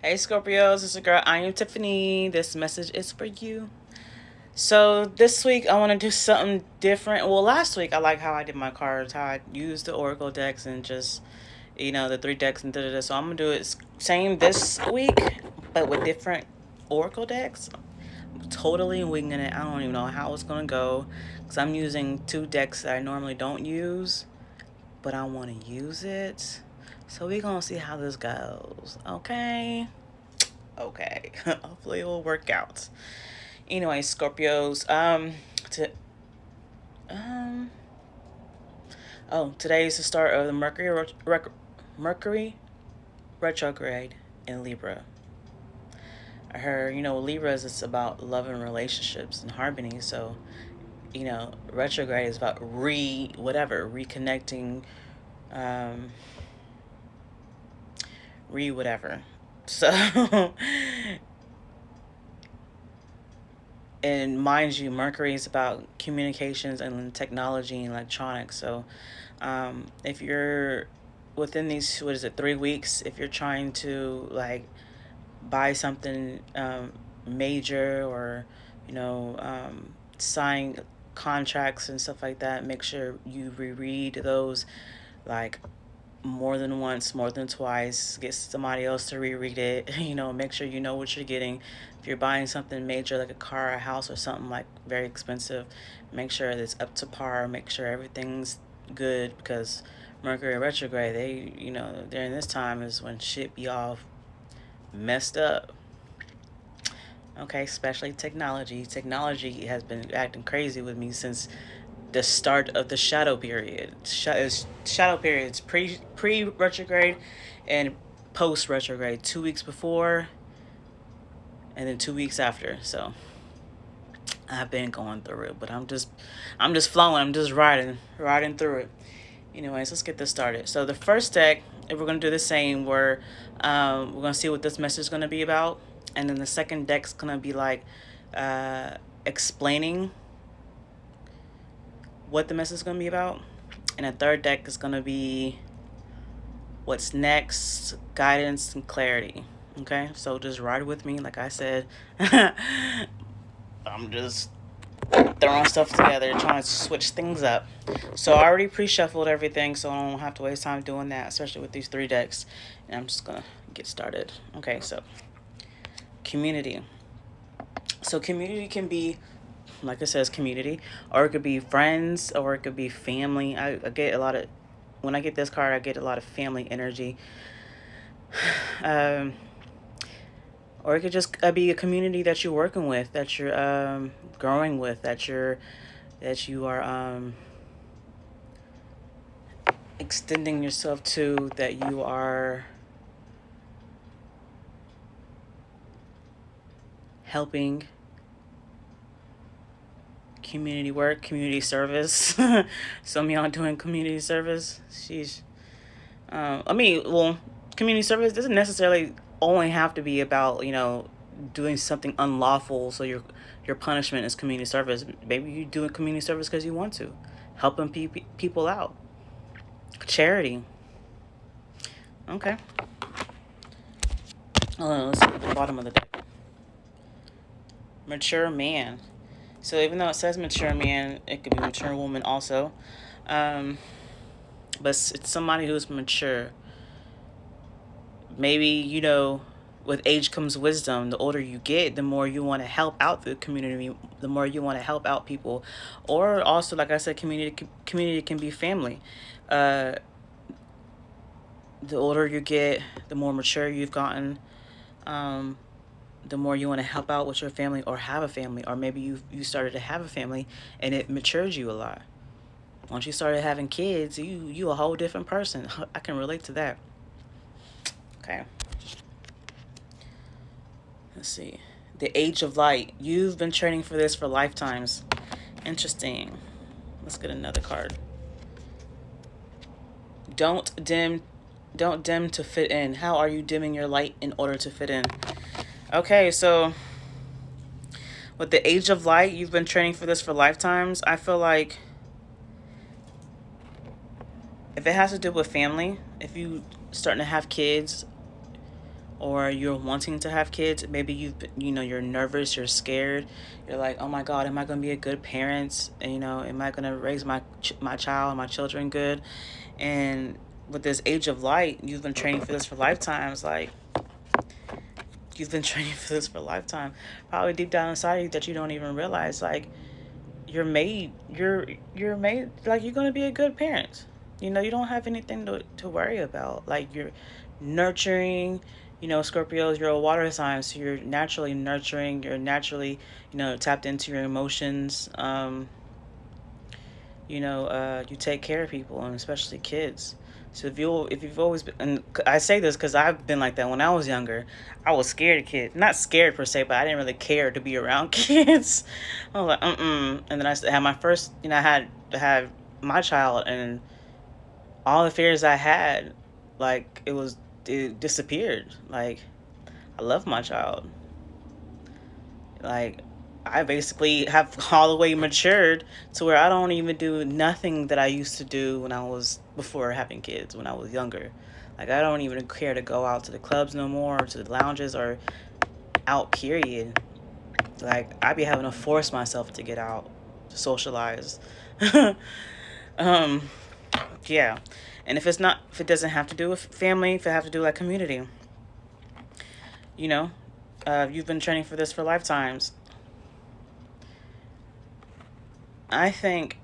Hey Scorpios, it's your girl I.am.Tiffanee. This message is for you. So this week I want to do something different. Well, last week I like how I did my cards, how I used the Oracle decks and just the three decks and da. So I'm gonna do it same this week, but with different Oracle decks. I'm totally winging it. I don't even know how it's gonna go because I'm using two decks that I normally don't use, but I want to use it. So we're gonna see how this goes. Okay. Hopefully it will work out. Anyway, Scorpios. To um. Oh, today is the start of the Mercury retrograde in Libra. I heard Libras it's about love and relationships and harmony. So retrograde is about reconnecting, um, whatever. So and mind you, Mercury is about communications and technology and electronics. So, if you're within these, what is it, 3 weeks, if you're trying to like buy something major or sign contracts and stuff like that, make sure you reread those like more than once, more than twice. Get somebody else to reread it. Make sure you know what you're getting. If you're buying something major like a car, a house, or something like very expensive, make sure that it's up to par. Make sure everything's good because Mercury retrograde, during this time is when shit be all messed up. Okay, especially technology. Technology has been acting crazy with me since the start of the shadow period. Shadow periods pre retrograde and post retrograde. 2 weeks before and then 2 weeks after. So I've been going through it, but I'm just flowing. I'm just riding through it. Anyways, let's get this started. So the first deck, if we're gonna do the same, we're gonna see what this message is gonna be about, and then the second deck's gonna be like explaining what the message is going to be about. And the third deck is going to be what's next, guidance and clarity. Okay, so just ride with me. Like I said, I'm just throwing stuff together, trying to switch things up. So I already pre-shuffled everything, so I don't have to waste time doing that, especially with these three decks. And I'm just going to get started. Okay, so community. So community can be, like it says, community, or it could be friends, or it could be family. I get a lot of, when I get this card, I get a lot of family energy. um, or it could just be a community that you're working with, that you're growing with, that you are extending yourself to, that you are helping. Community work, community service. Some of y'all doing community service. Sheesh. Community service doesn't necessarily only have to be about doing something unlawful. So your punishment is community service. Maybe you're doing community service because you want to, helping people out. Charity. Okay. Let's see at the bottom of the deck. Mature man. So even though it says mature man, it could be mature woman also. But it's somebody who's mature. Maybe, with age comes wisdom. The older you get, the more you want to help out the community, the more you want to help out people. Or also, like I said, community can be family. The older you get, the more mature you've gotten, the more you want to help out with your family or have a family. Or maybe you started to have a family and it matured you a lot. Once you started having kids, you a whole different person. I can relate to that. Okay. Let's see. The Age of Light. You've been training for this for lifetimes. Interesting. Let's get another card. Don't dim to fit in. How are you dimming your light in order to fit in? Okay, so with the Age of Light, you've been training for this for lifetimes. I feel like if it has to do with family, if you starting to have kids, or you're wanting to have kids. Maybe you're nervous, you're scared. You're like, oh my God, am I going to be a good parent? And, am I going to raise my child, my children good? And with this age of light, you've been training for this for lifetimes. Like, you've been training for this for a lifetime. Probably deep down inside you that you don't even realize, like, you're made, like, you're gonna be a good parent. You don't have anything to worry about. Like, you're nurturing. Scorpios, you're a water sign, so you're naturally nurturing. You're naturally, tapped into your emotions. You take care of people, and especially kids. So if you've always been, and I say this because I've been like that when I was younger. I was scared of kids, not scared per se, but I didn't really care to be around kids. I was like, and then I had my first, I had to have my child, and all the fears I had, like, it disappeared. Like, I love my child. Like, I basically have all the way matured to where I don't even do nothing that I used to do when I was before having kids, when I was younger. Like, I don't even care to go out to the clubs no more, or to the lounges, or out, period. Like, I be having to force myself to get out, to socialize. um, yeah. And if it doesn't have to do with family, if it have to do like community, you know, you've been training for this for lifetimes. I think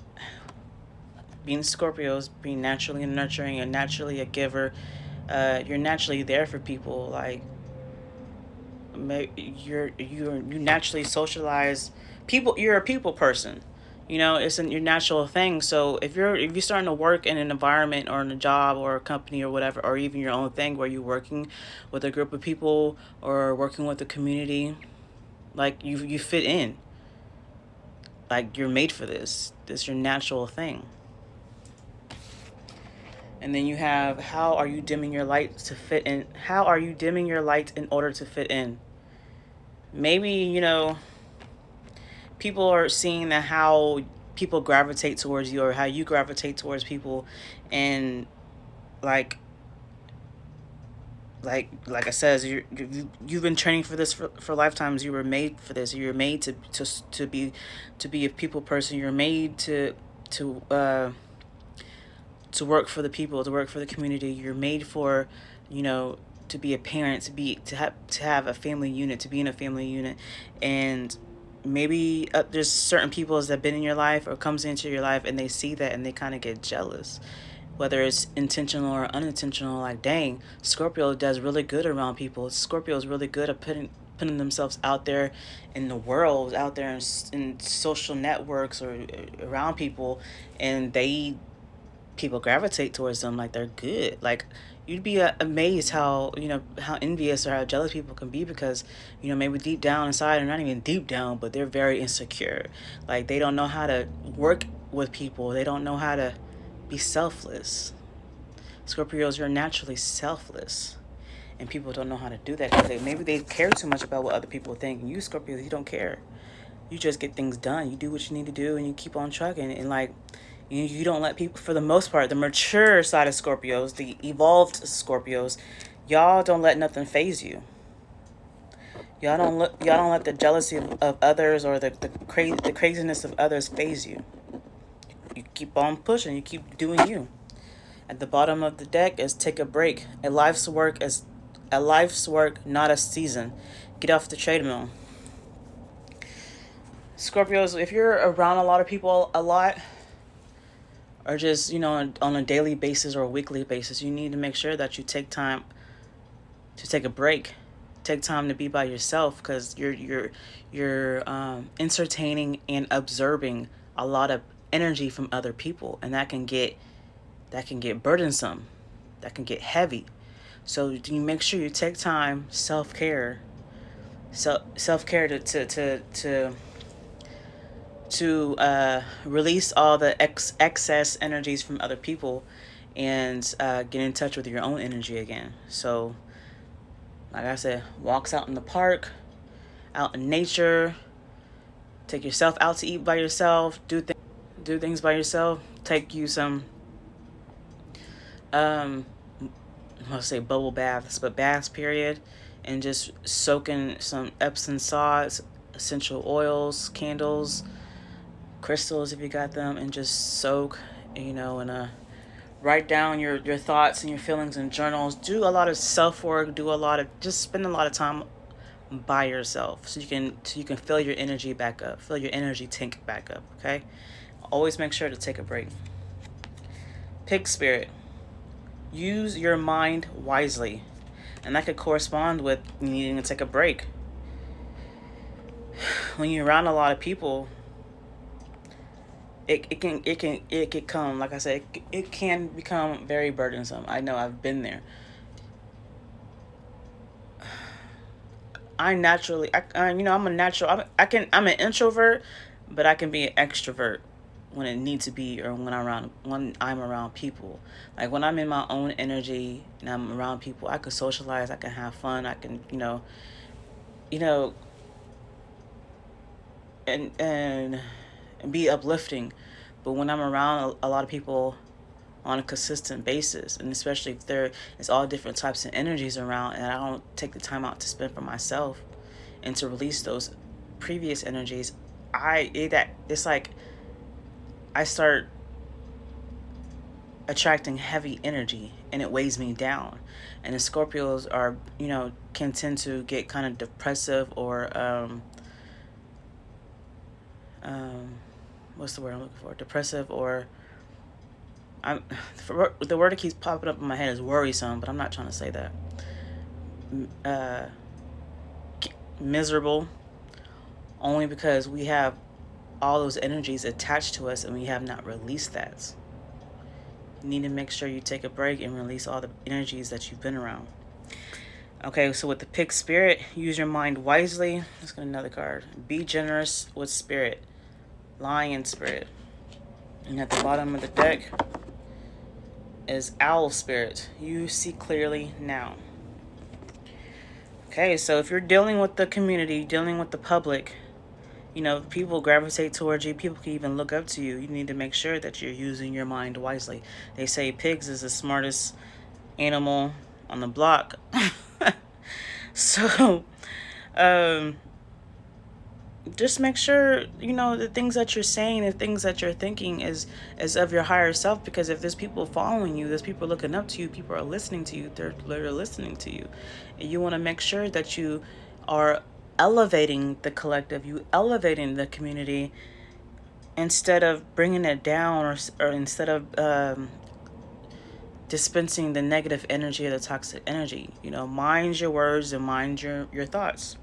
being Scorpios, being naturally nurturing and naturally a giver, you're naturally there for people. Like, you naturally socialize people. You're a people person. It's your natural thing. So if you're starting to work in an environment or in a job or a company or whatever, or even your own thing where you're working with a group of people or working with a community, like, you fit in. Like, you're made for this. This is your natural thing. And then you have, how are you dimming your light to fit in? How are you dimming your light in order to fit in? Maybe, people are seeing that how people gravitate towards you, or how you gravitate towards people, and like like I said, you've been training for this for lifetimes. You were made for this. You're made to be a people person. You're made to uh to work for the people, to work for the community. You're made for, to be a parent, to have a family unit, to be in a family unit. And maybe there's certain people that have been in your life or comes into your life, and they see that and they kind of get jealous, whether it's intentional or unintentional. Like, dang, Scorpio does really good around people. Scorpio is really good at putting themselves out there in the world, out there in social networks, or around people, and people gravitate towards them. Like, they're good. Like, you'd be amazed how envious or how jealous people can be, because maybe deep down inside, or not even deep down, but they're very insecure. Like, they don't know how to work with people. They don't know how to be selfless. Scorpios are naturally selfless, and people don't know how to do that because maybe they care too much about what other people think. And you, Scorpios, you don't care. You just get things done. You do what you need to do, and you keep on trucking. And, like, you don't let people, for the most part, the mature side of Scorpios, the evolved Scorpios, y'all don't let nothing phase you. Y'all don't let the jealousy of others, or the craziness of others phase you. You keep on pushing. You keep doing you. At the bottom of the deck is take a break. A life's work, not a season. Get off the treadmill. Scorpios, if you're around a lot of people a lot, or just, on a daily basis or a weekly basis, you need to make sure that you take time to take a break. Take time to be by yourself, because you're entertaining and observing a lot of energy from other people, and that can get burdensome, that can get heavy. So you make sure you take time, self-care to release all the excess energies from other people, and get in touch with your own energy again. So, like I said, walks out in the park, out in nature, take yourself out to eat by yourself, do things by yourself, take you some I'll say bubble baths, but baths period, and just soak in some Epsom salts, essential oils, candles, crystals if you got them, and just soak, and write down your thoughts and your feelings in journals. Do a lot of self work. Just spend a lot of time by yourself so you can fill your energy back up, fill your energy tank back up. Okay, always make sure to take a break. Pig spirit, use your mind wisely, and that could correspond with needing to take a break. When you're around a lot of people, it can come, like I said, it can become very burdensome. I know, I've been there. I'm a natural. I'm an introvert, but I can be an extrovert when it needs to be, or when I'm around people. Like when I'm in my own energy and I'm around people, I can socialize. I can have fun. I can, you know, and be uplifting. But when I'm around a lot of people on a consistent basis, and especially if there's all different types of energies around, and I don't take the time out to spend for myself and to release those previous energies, it's like I start attracting heavy energy and it weighs me down. And the Scorpios are, can tend to get kind of depressive, or um what's the word I'm looking for? Depressive, or the word that keeps popping up in my head is worrisome, but I'm not trying to say that. Uh, Miserable, only because we have all those energies attached to us and we have not released that. You need to make sure you take a break and release all the energies that you've been around. Okay, so with the pig spirit, use your mind wisely. Let's get another card. Be generous with spirit. Lion spirit. And at the bottom of the deck is owl spirit. You see clearly now. Okay, so if you're dealing with the community, dealing with the public, people gravitate towards you. People can even look up to you. You need to make sure that you're using your mind wisely. They say pigs is the smartest animal on the block. So, just make sure, the things that you're saying, the things that you're thinking is of your higher self. Because if there's people following you, there's people looking up to you, people are listening to you, they're listening to you. And you want to make sure that you are elevating the collective, you elevating the community, instead of bringing it down, or instead of dispensing the negative energy or the toxic energy. Mind your words and mind your thoughts.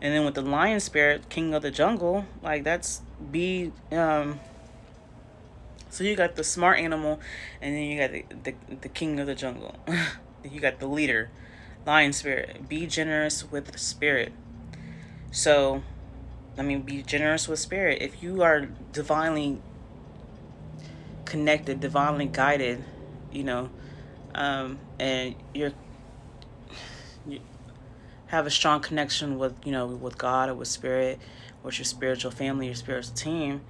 And then with the lion spirit, king of the jungle, like that's be so you got the smart animal, and then you got the king of the jungle. You got the leader, lion spirit. Be generous with spirit. So, be generous with spirit. If you are divinely connected, divinely guided, and you have a strong connection with, with God, or with spirit, or with your spiritual family, your spiritual team,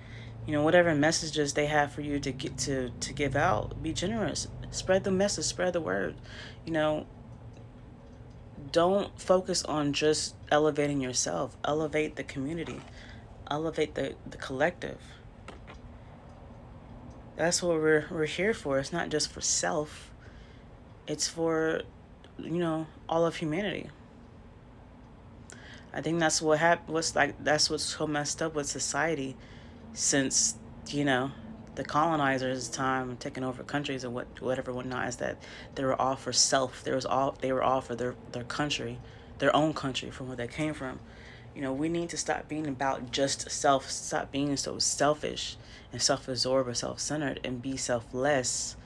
whatever messages they have for you to get to give out, be generous. Spread the message, spread the word. Don't focus on just elevating yourself. Elevate the community. Elevate the collective. That's what we're here for. It's not just for self. It's for, all of humanity. I think that's that's what's so messed up with society since, the colonizers' time, taking over countries and whatnot, is that they were all for self. They were all for their country, their own country, from where they came from. We need to stop being about just self. Stop being so selfish and self-absorbed or self-centered, and be selfless.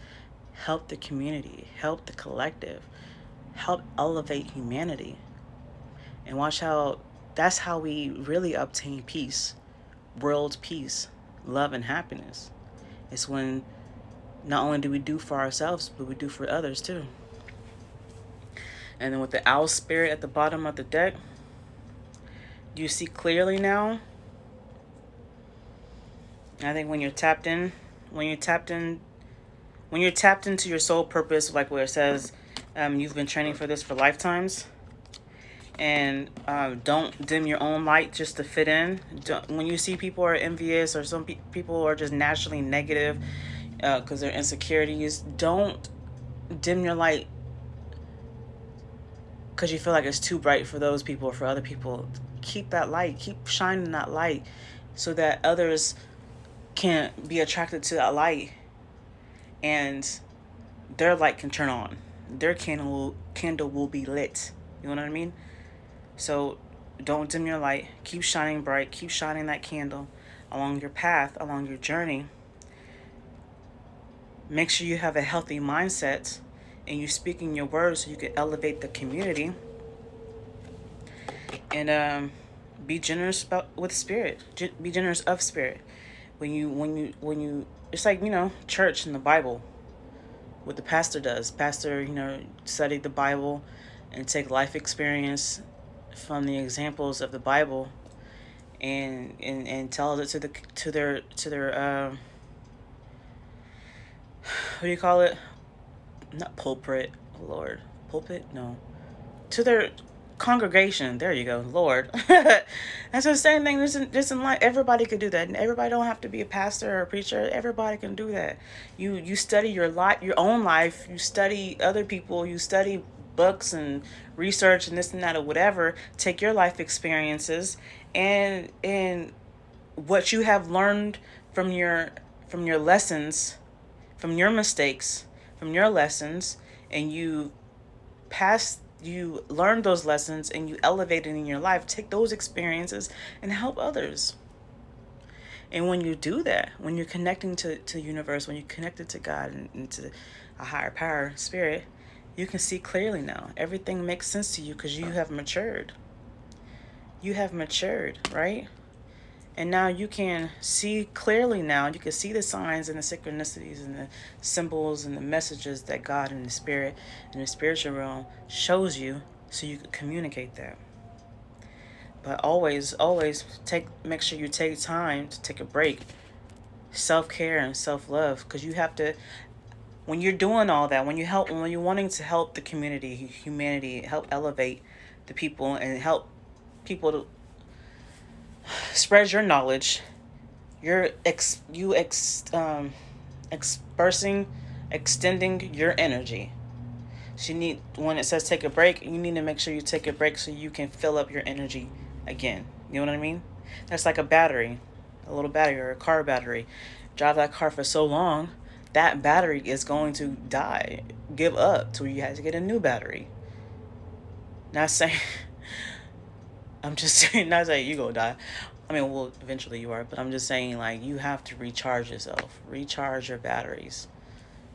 Help the community, help the collective, help elevate humanity. And watch how that's how we really obtain peace, world peace, love, and happiness. It's when not only do we do for ourselves, but we do for others too. And then with the owl spirit at the bottom of the deck, do you see clearly now? I think when you're tapped into your soul purpose, like where it says, You've been training for this for lifetimes. And don't dim your own light just to fit in. When you see people are envious, or some people are just naturally negative because they're insecurities, don't dim your light because you feel like it's too bright for those people or for other people. Keep that light, keep shining that light, so that others can be attracted to that light, and their light can turn on. Their candle will be lit. You know what I mean? So don't dim your light. Keep shining bright. Keep shining that candle along your path, along your journey. Make sure you have a healthy mindset and you speaking your words so you can elevate the community. And be generous with spirit. Be generous of spirit. When you, it's like, church in the Bible. What the pastor does. Pastor, study the Bible and take life experience from the examples of the Bible, and tells it to their what do you call it? Not pulpit, Lord. Pulpit? No. To their congregation. There you go, Lord. That's the same thing. This in life, everybody could do that. And everybody don't have to be a pastor or a preacher. Everybody can do that. You study your own life. You study other people. You study books and research and this and that or whatever. Take your life experiences and what you have learned from your lessons, from your mistakes, from your lessons, and you learn those lessons and you elevate it in your life. Take those experiences and help others. And when you do that, when you're connecting to the universe, when you're connected to God and to a higher power, spirit, you can see clearly now. Everything makes sense to you because you have matured. You have matured, right? And now you can see clearly now. You can see the signs and the synchronicities and the symbols and the messages that God and the spirit and the spiritual realm shows you, so you can communicate that. But always make sure you take time to take a break. Self-care and self-love, because you have to, when you're doing all that, when you're wanting to help the community, humanity, help elevate the people and help people to spread your knowledge, you're extending your energy. So when it says take a break, you need to make sure you take a break so you can fill up your energy again. You know what I mean? That's like a battery, a little battery or a car battery. Drive that car for so long, that battery is going to die, give up, till you have to get a new battery. Not saying, I'm just saying, not saying you gonna die. I mean, well, eventually you are, but I'm just saying, like, you have to recharge yourself, recharge your batteries,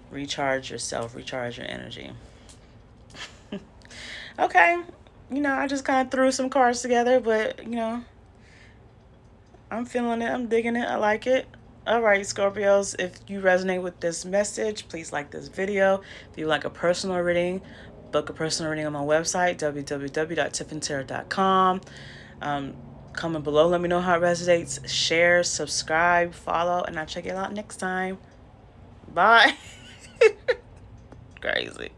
recharge yourself, recharge your energy. Okay, I just kind of threw some cards together, but, I'm feeling it, I'm digging it, I like it. All right, Scorpios, if you resonate with this message, please like this video. If you like a personal reading, book a personal reading on my website, www.tiffaneetarot.com. Comment below, let me know how it resonates. Share, subscribe, follow, and I'll check it out next time. Bye. Crazy.